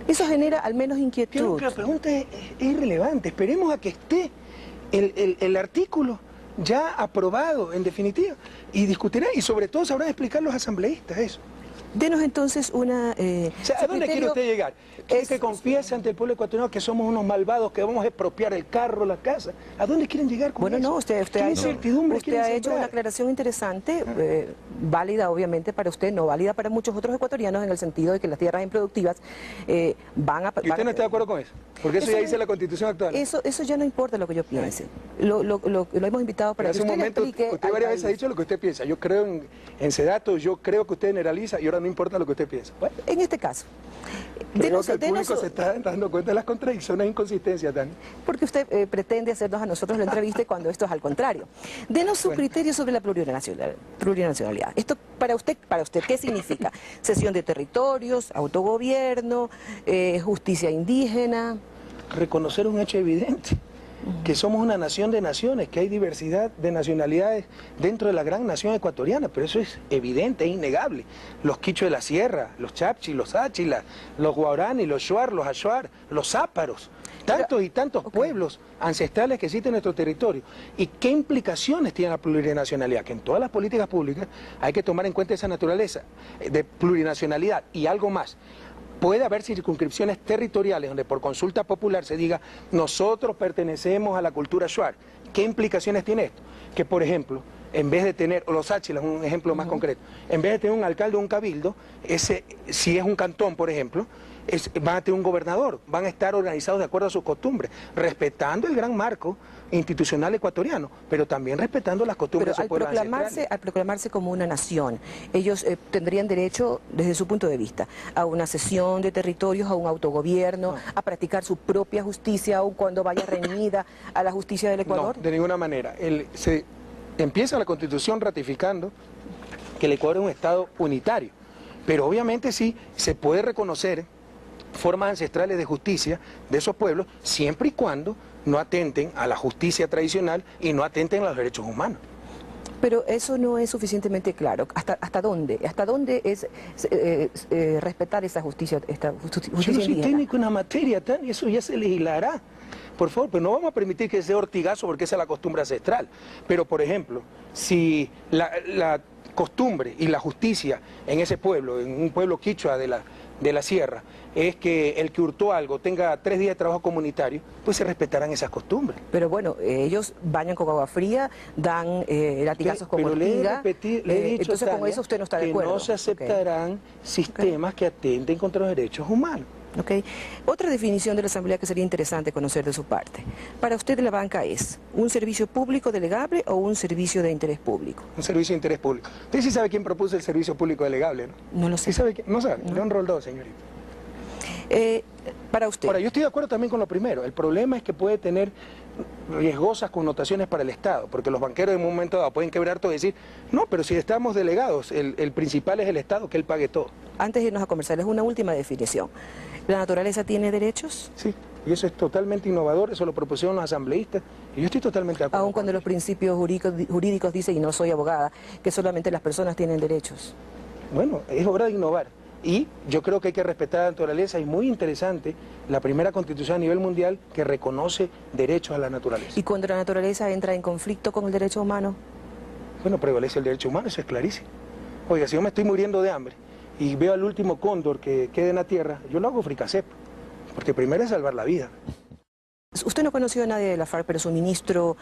Eso genera al menos inquietud. La pregunta es irrelevante. Esperemos a que esté el artículo ya aprobado, en definitiva, y discutirá, y sobre todo sabrán explicar los asambleístas eso. Denos entonces una... o sea, ¿a dónde quiere usted llegar? ¿Quiere que confiese ante el pueblo ecuatoriano que somos unos malvados, que vamos a expropiar el carro, la casa? ¿A dónde quieren llegar con eso? Bueno, no, usted ha hecho una aclaración interesante, válida obviamente para usted, no válida para muchos otros ecuatorianos, en el sentido de que las tierras improductivas van a... ¿Y usted no está de acuerdo con eso? Porque eso ya dice la Constitución actual. Eso ya no importa lo que yo piense. Lo hemos invitado para que usted le explique... Usted varias veces ha dicho lo que usted piensa. Yo creo en Sedato, yo creo que usted generaliza y ahora no importa lo que usted piensa. Bueno, en este caso... Creo que el público se está dando cuenta de las contradicciones e inconsistencias, Dani. Porque usted pretende hacernos a nosotros la entrevista cuando esto es al contrario. Denos su criterio sobre la plurinacionalidad. Esto para usted, ¿qué significa? Cesión de territorios, autogobierno, justicia indígena. Reconocer un hecho evidente, que somos una nación de naciones, que hay diversidad de nacionalidades dentro de la gran nación ecuatoriana, pero eso es evidente, es innegable. Los quichos de la sierra, los chapchis, los áchilas, los guaraní, los shuar, los ashuar, los záparos, tantos y tantos pueblos ancestrales que existen en nuestro territorio. ¿Y qué implicaciones tiene la plurinacionalidad? Que en todas las políticas públicas hay que tomar en cuenta esa naturaleza de plurinacionalidad y algo más. Puede haber circunscripciones territoriales donde por consulta popular se diga nosotros pertenecemos a la cultura shuar. ¿Qué implicaciones tiene esto? Que por ejemplo, en vez de tener, los áchilas, un ejemplo más concreto, en vez de tener un alcalde o un cabildo, si es un cantón por ejemplo, van a tener un gobernador, van a estar organizados de acuerdo a sus costumbres, respetando el gran marco institucional ecuatoriano, pero también respetando las costumbres de su pueblo ancestral. Al proclamarse como una nación, ellos tendrían derecho, desde su punto de vista, a una cesión de territorios, a un autogobierno, a practicar su propia justicia, aun cuando vaya reñida a la justicia del Ecuador. No, de ninguna manera. Se empieza la Constitución ratificando que el Ecuador es un Estado unitario, pero obviamente sí se puede reconocer formas ancestrales de justicia de esos pueblos, siempre y cuando no atenten a la justicia tradicional y no atenten a los derechos humanos. Pero eso no es suficientemente claro. ¿Hasta dónde? ¿Hasta dónde es respetar esa justicia, Yo no soy técnico en la materia, eso ya se legislará. Por favor, pero no vamos a permitir que sea ortigazo porque esa es la costumbre ancestral. Pero, por ejemplo, si la costumbre y la justicia en ese pueblo, en un pueblo quichua de la sierra, es que el que hurtó algo tenga 3 días de trabajo comunitario, pues se respetarán esas costumbres. Pero bueno, ellos bañan con agua fría, dan latigazos con ortiga. Pero le he dicho, entonces con eso usted no está de acuerdo. Que no se aceptarán sistemas que atenten contra los derechos humanos. Okay. Otra definición de la Asamblea que sería interesante conocer de su parte. Para usted la banca es un servicio público delegable o un servicio de interés público. Un servicio de interés público. Usted sí sabe quién propuso el servicio público delegable, ¿no? No lo sé. ¿Sí sabe quién? No sabe. No. León Roldós, señorita. Para usted. Ahora, yo estoy de acuerdo también con lo primero. El problema es que puede tener riesgosas connotaciones para el Estado, porque los banqueros en un momento dado pueden quebrar todo y decir, no, pero si estamos delegados, el principal es el Estado, que él pague todo. Antes de irnos a comerciales, una última definición. ¿La naturaleza tiene derechos? Sí, y eso es totalmente innovador, eso lo propusieron los asambleístas, y yo estoy totalmente de acuerdo. Aun cuando los principios jurídicos dicen, y no soy abogada, que solamente las personas tienen derechos. Bueno, es hora de innovar. Y yo creo que hay que respetar la naturaleza, y muy interesante la primera constitución a nivel mundial que reconoce derechos a la naturaleza. ¿Y cuando la naturaleza entra en conflicto con el derecho humano? Bueno, prevalece el derecho humano, eso es clarísimo. Oiga, si yo me estoy muriendo de hambre y veo al último cóndor que quede en la tierra, yo lo hago fricasé, porque primero es salvar la vida. Usted no conoció a nadie de la FARC, pero su ministro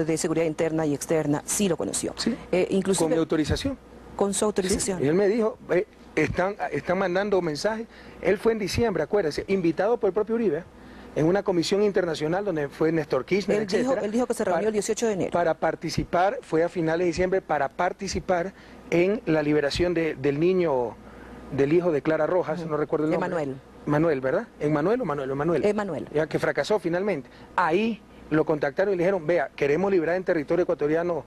de Seguridad Interna y Externa sí lo conoció. Sí, inclusive, con mi autorización. Con su autorización. Sí, y él me dijo, están mandando mensajes. Él fue en diciembre, acuérdense, invitado por el propio Uribe, en una comisión internacional donde fue Néstor Kirchner, etc. Él dijo que se reunió el 18 de enero. Para participar, fue a finales de diciembre, para participar en la liberación del niño, del hijo de Clara Rojas, no recuerdo el nombre. Emanuel. Manuel, ¿verdad? ¿Emmanuel o Manuel? Emanuel. Ya, que fracasó finalmente. Ahí lo contactaron y le dijeron, vea, queremos liberar en territorio ecuatoriano.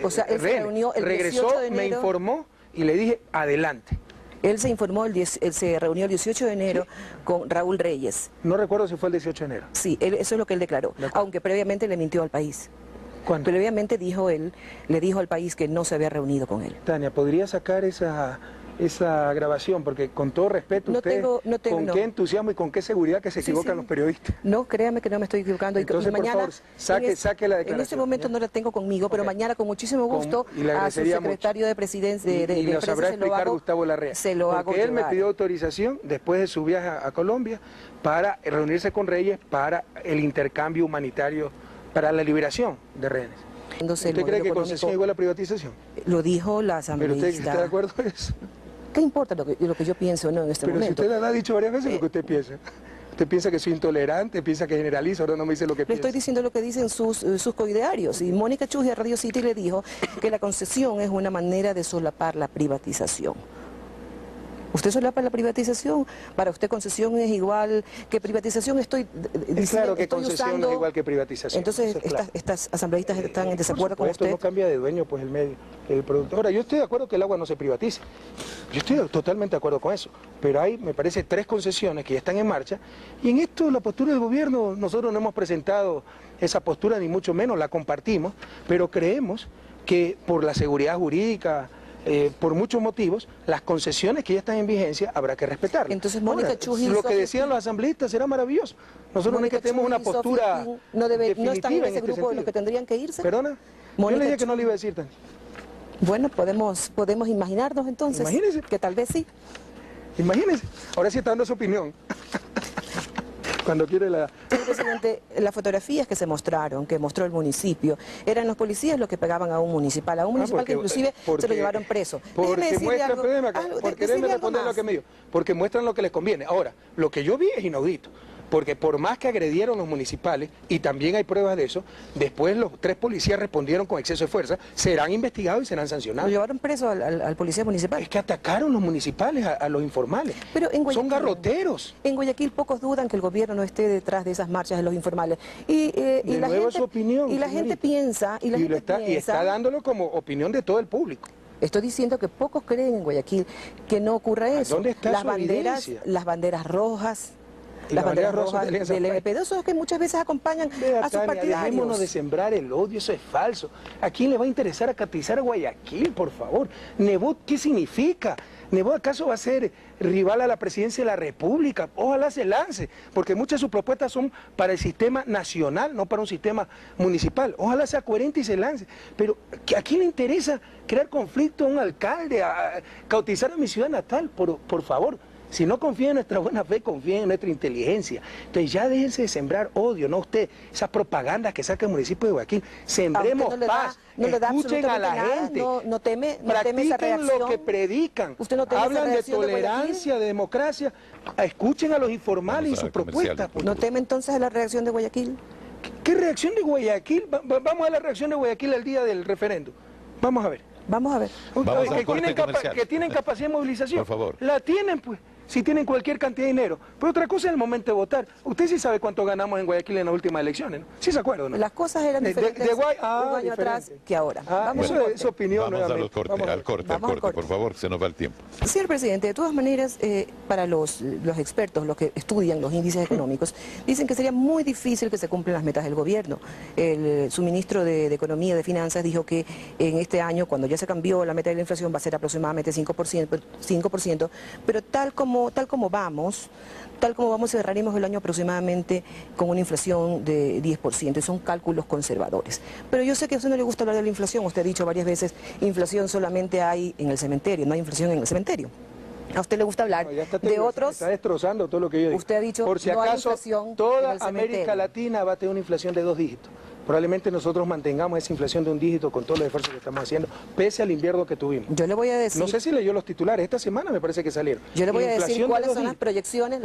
O sea, él se reunió el 18 de enero. Me informó y le dije, adelante. Él se reunió el 18 de enero con Raúl Reyes. No recuerdo si fue el 18 de enero. Sí, eso es lo que él declaró, aunque previamente le mintió al país. ¿Cuándo? Previamente le dijo al país que no se había reunido con él. Tania, ¿podría sacar esa esa grabación, porque con todo respeto, con qué entusiasmo y con qué seguridad que se equivocan los periodistas. No, créame que no me estoy equivocando. Entonces, mañana, por favor, saque la declaración. En este momento no la tengo conmigo, pero mañana con muchísimo gusto a su secretario de Presidencia y lo sabrá explicar Gustavo Larrea. Se lo hago porque él llevar. me pidió autorización después de su viaje a Colombia para reunirse con Reyes para el intercambio humanitario, para la liberación de rehenes. ¿Usted cree que concesión igual a privatización? Lo dijo la asambleísta. ¿Pero usted está de acuerdo con eso? ¿Qué importa lo que yo pienso o no en este momento? Pero si usted ha dicho varias veces lo que usted piensa. Usted piensa que soy intolerante, piensa que generalizo, ahora no me dice lo que piensa. Le estoy diciendo lo que dicen sus coidearios. Y Mónica Chujía a Radio City le dijo que la concesión es una manera de solapar la privatización. ¿Usted solapa la privatización? Para usted concesión es igual que privatización. Es claro que concesión es igual que privatización. Entonces, estas asambleístas están en desacuerdo con usted. No cambia de dueño pues el productor. Ahora, yo estoy de acuerdo que el agua no se privatice. Yo estoy totalmente de acuerdo con eso. Pero hay, me parece, 3 concesiones que ya están en marcha. Y en esto, la postura del gobierno, nosotros no hemos presentado esa postura, ni mucho menos la compartimos, pero creemos que por la seguridad jurídica, por muchos motivos, las concesiones que ya están en vigencia habrá que respetarlas. Entonces, Mónica Chujía, lo que decían los asambleístas será maravilloso. Nosotros no es que tenemos una postura no están en ese grupo sentido. de los que tendrían que irse. ¿Perdona? Yo le dije que no le iba a decir tan. Bueno, podemos imaginarnos entonces. Imagínese. Que tal vez sí. Imagínese. Ahora sí está dando su opinión. Cuando quiere la... Señor presidente, las fotografías que se mostraron, que mostró el municipio, eran los policías los que pegaban a un municipal que inclusive se lo llevaron preso. Porque muestran lo que les conviene. Ahora, lo que yo vi es inaudito. Porque por más que agredieron los municipales, y también hay pruebas de eso, después los 3 policías respondieron con exceso de fuerza, serán investigados y serán sancionados. ¿Lo llevaron preso al policía municipal? Es que atacaron los municipales a los informales. Pero en Guayaquil, son garroteros. En Guayaquil pocos dudan que el gobierno no esté detrás de esas marchas de los informales. Y la gente, es su opinión, y la gente piensa... Y está dándolo como opinión de todo el público. Estoy diciendo que pocos creen en Guayaquil que no ocurra eso. ¿Dónde está su evidencia? Las banderas rojas... Las banderas rojas del MP2, esos que muchas veces acompañan a sus partidarios. Dejémonos de sembrar el odio, eso es falso. ¿A quién le va a interesar acatizar a Guayaquil, por favor? Nebot, ¿qué significa? ¿Nebot acaso va a ser rival a la presidencia de la República? Ojalá se lance, porque muchas de sus propuestas son para el sistema nacional, no para un sistema municipal. Ojalá sea coherente y se lance. Pero ¿a quién le interesa crear conflicto a un alcalde, a cautizar a mi ciudad natal? Por favor. Si no confían en nuestra buena fe, confíen en nuestra inteligencia. Entonces ya déjense de sembrar odio, no usted, esas propagandas que saca el municipio de Guayaquil. Sembremos paz, escuchen a la gente, no teme esa practiquen reacción. lo que predican, ¿Usted no teme hablan esa de reacción tolerancia, de democracia, escuchen a los informales y sus propuestas. ¿No teme entonces a la reacción de Guayaquil? ¿Qué reacción de Guayaquil? Vamos a la reacción de Guayaquil el día del referéndum. Vamos a ver. Vamos a ver. Que tienen capacidad de movilización. Por favor. La tienen, pues. Si tienen cualquier cantidad de dinero. Pero otra cosa es el momento de votar. Usted sí sabe cuánto ganamos en Guayaquil en las últimas elecciones, ¿no? ¿Sí se acuerda, no? Las cosas eran diferentes un año atrás que ahora. Eso es opinión. Vamos al corte, por favor, se nos va el tiempo. Señor presidente, de todas maneras, para los expertos, los que estudian los índices económicos, dicen que sería muy difícil que se cumplan las metas del gobierno. Su ministro de Economía y de Finanzas dijo que en este año, cuando ya se cambió la meta de la inflación, va a ser aproximadamente 5%, pero tal como vamos, cerraremos el año aproximadamente con una inflación de 10%, y son cálculos conservadores. Pero yo sé que a usted no le gusta hablar de la inflación, usted ha dicho varias veces, inflación solamente hay en el cementerio, no hay inflación en el cementerio. A usted le gusta hablar de otros... Está destrozando todo lo que yo digo. Usted ha dicho, por si no hay acaso, inflación toda en el América cementerio. Latina va a tener una inflación de 2 dígitos. Probablemente nosotros mantengamos esa inflación de 1 dígito con todos los esfuerzos que estamos haciendo, pese al invierno que tuvimos. Yo le voy a decir... No sé si leyó los titulares, esta semana me parece que salieron. Yo le voy a decir cuáles son las proyecciones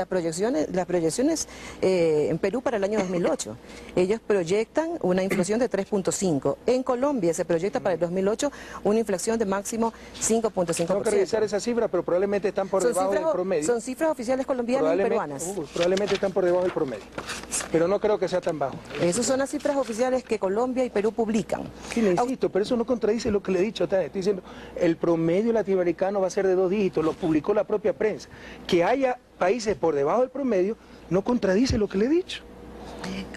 en Perú para el año 2008. Ellos proyectan una inflación de 3.5. En Colombia se proyecta para el 2008 una inflación de máximo 5.5%. Tengo que revisar esa cifra, pero probablemente están por debajo del promedio. Son cifras oficiales colombianas y peruanas. Probablemente están por debajo del promedio, pero no creo que sea tan bajo. Esas son las cifras oficiales que Colombia y Perú publican. Sí, le insisto, pero eso no contradice lo que le he dicho. Estoy diciendo, el promedio latinoamericano va a ser de 2 dígitos, lo publicó la propia prensa. Que haya países por debajo del promedio no contradice lo que le he dicho.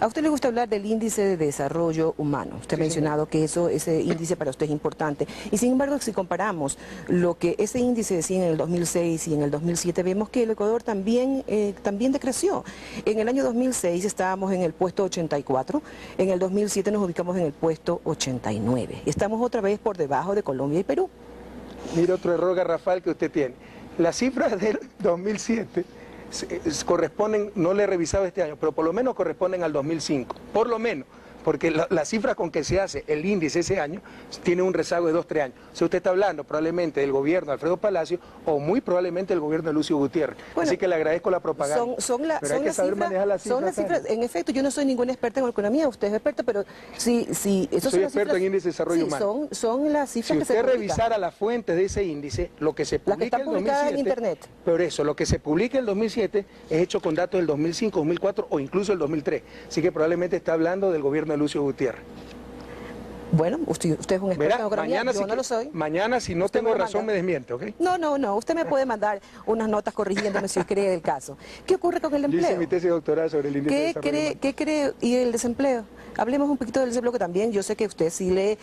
A usted le gusta hablar del índice de desarrollo humano. Usted ha mencionado que ese índice para usted es importante. Y sin embargo, si comparamos lo que ese índice decía en el 2006 y en el 2007, vemos que el Ecuador también decreció. En el año 2006 estábamos en el puesto 84, en el 2007 nos ubicamos en el puesto 89. Estamos otra vez por debajo de Colombia y Perú. Mire otro error garrafal que usted tiene. Las cifras del 2007... corresponden, no le he revisado este año, pero por lo menos corresponden al 2005, por lo menos, porque la cifra con que se hace el índice ese año tiene un rezago de 2-3 años. O sea, usted está hablando probablemente del gobierno de Alfredo Palacio o muy probablemente del gobierno de Lucio Gutiérrez. Bueno, así que le agradezco la propaganda. Son las cifras. En efecto, yo no soy ninguna experta en economía, usted es experta, pero si eso soy experto en índice de desarrollo humano. Son las cifras que se publican. Si usted revisara las fuentes de ese índice, lo que se publica en 2007, en internet. Por eso, lo que se publica en 2007 es hecho con datos del 2005, 2004 o incluso el 2003. Así que probablemente está hablando del gobierno de Lucio Gutiérrez. Bueno, usted es un experto en economía, yo no lo soy. Mañana, si no tengo razón, me desmiente, ¿ok? No, usted me puede mandar unas notas corrigiéndome si cree el caso. ¿Qué ocurre con el empleo? Yo hice mi tesis doctoral sobre el índice de desarrollo humano. ¿Qué cree? ¿Y el desempleo? Hablemos un poquito del desempleo, que también yo sé que usted sí le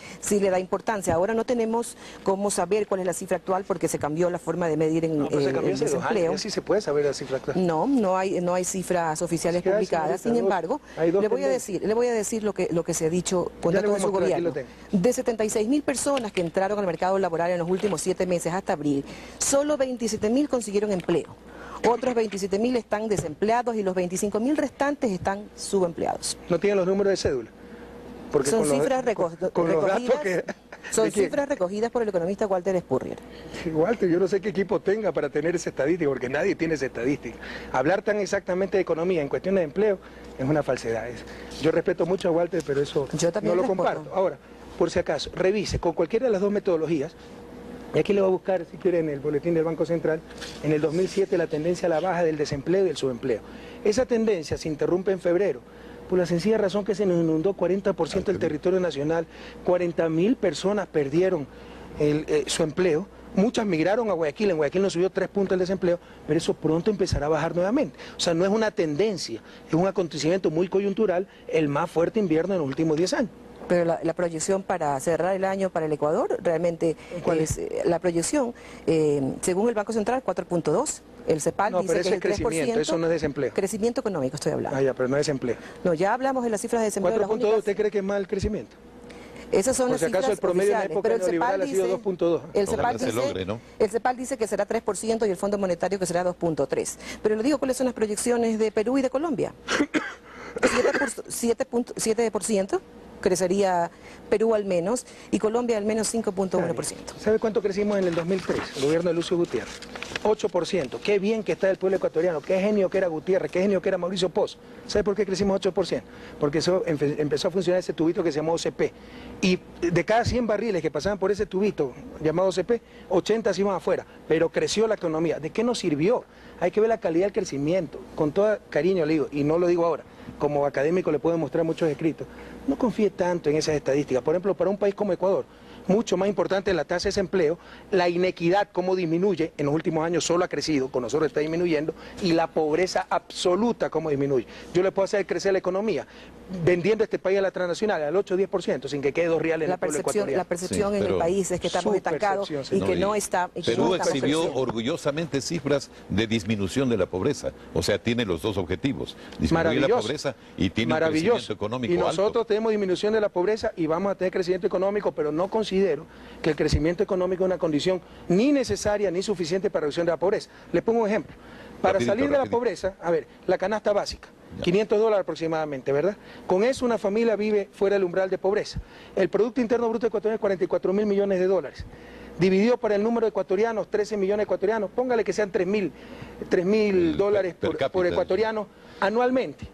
da importancia. Ahora no tenemos cómo saber cuál es la cifra actual porque se cambió la forma de medir el desempleo. Sí se puede saber la cifra actual. No hay cifras oficiales publicadas. Sin embargo, le voy a decir lo que se ha dicho con datos de su gobierno. De 76.000 personas que entraron al mercado laboral en los últimos 7 meses hasta abril, solo 27.000 consiguieron empleo. Otros 27.000 están desempleados y los 25.000 restantes están subempleados. ¿No tienen los números de cédula? Porque son cifras cifras recogidas por el economista Walter Spurrier. Walter, yo no sé qué equipo tenga para tener esa estadística, porque nadie tiene esa estadística. Hablar tan exactamente de economía en cuestiones de empleo es una falsedad. Yo respeto mucho a Walter, pero eso no lo comparto. Ahora, por si acaso, revise con cualquiera de las dos metodologías. Y aquí le voy a buscar, si quiere, en el boletín del Banco Central, en el 2007 la tendencia a la baja del desempleo y del subempleo. Esa tendencia se interrumpe en febrero, por la sencilla razón que se nos inundó 40% del territorio nacional, 40.000 personas perdieron su empleo, muchas migraron a Guayaquil, en Guayaquil nos subió 3 puntos el desempleo, pero eso pronto empezará a bajar nuevamente. O sea, no es una tendencia, es un acontecimiento muy coyuntural, el más fuerte invierno en los últimos 10 años. Pero la proyección para cerrar el año para el Ecuador realmente es la proyección, según el Banco Central, 4.2. El CEPAL dice que es el 3%. Eso no es desempleo. Crecimiento económico estoy hablando. Ah, ya, pero no es desempleo. No, ya hablamos de las cifras de desempleo. 4.2, ¿usted cree que es mal el crecimiento? Esas son las cifras oficiales. Por si acaso el promedio en la época neoliberal ha sido 2.2. El CEPAL dice que será 3% y el Fondo Monetario que será 2.3%. Pero le digo cuáles son las proyecciones de Perú y de Colombia. 7%. Crecería Perú al menos y Colombia al menos 5.1%. ¿Sabe cuánto crecimos en el 2003? El gobierno de Lucio Gutiérrez. 8%. Qué bien que está el pueblo ecuatoriano, qué genio que era Gutiérrez, qué genio que era Mauricio Pozo. ¿Sabe por qué crecimos 8%? Porque eso empezó a funcionar ese tubito que se llamó OCP. Y de cada 100 barriles que pasaban por ese tubito llamado OCP, 80 se iban afuera. Pero creció la economía. ¿De qué nos sirvió? Hay que ver la calidad del crecimiento. Con todo cariño le digo, y no lo digo ahora, como académico le puedo mostrar muchos escritos. No confíe tanto en esas estadísticas. Por ejemplo, para un país como Ecuador, mucho más importante la tasa de desempleo, la inequidad, cómo disminuye, en los últimos años solo ha crecido, con nosotros está disminuyendo, y la pobreza absoluta, cómo disminuye. Yo le puedo hacer crecer la economía, vendiendo este país a la transnacional al 8 o 10% sin que quede 2 reales en el pueblo ecuatoriano. La percepción en el país es que estamos estancados y que no está... Perú exhibió orgullosamente cifras de disminución de la pobreza, o sea, tiene los dos objetivos, disminuir la pobreza y tiene un crecimiento económico alto. Y nosotros tenemos disminución de la pobreza y vamos a tener crecimiento económico, pero no considero que el crecimiento económico es una condición ni necesaria ni suficiente para la reducción de la pobreza. Le pongo un ejemplo. Para salir de la pobreza, a ver, la canasta básica, $500 aproximadamente, ¿verdad? Con eso una familia vive fuera del umbral de pobreza. El Producto Interno Bruto ecuatoriano es 44.000 millones de dólares. Dividido por el número de ecuatorianos, 13 millones de ecuatorianos, póngale que sean $3.000 dólares por ecuatoriano anualmente.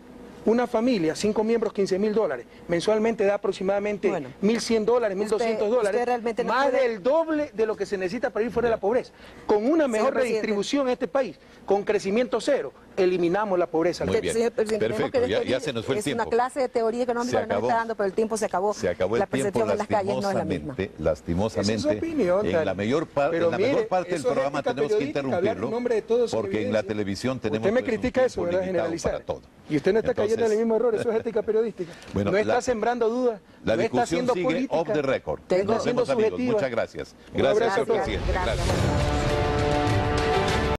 Una familia, 5 miembros, $15.000. Mensualmente da aproximadamente $1.100, $1.200. Más del doble de lo que se necesita para ir fuera de la pobreza. Con una mejor redistribución en este país, con crecimiento cero, eliminamos la pobreza. Muy bien. Señor presidente, Perfecto, ya se nos fue el tiempo. Es una clase de teoría económica que nos está dando, pero el tiempo se acabó. Se acabó el la percepción tiempo, en las calles no es la misma. Lastimosamente, Esa es su opinión, en la mejor parte del programa tenemos que interrumpirlo, porque en la televisión tenemos usted me critica eso, ¿verdad? Generalizar. para todo. Y usted no está cayendo en el mismo error, eso es ética periodística. Bueno, no está sembrando dudas, la no está discusión haciendo sigue política. off the record. Nos vemos amigos, muchas gracias. Gracias, señor presidente. Gracias.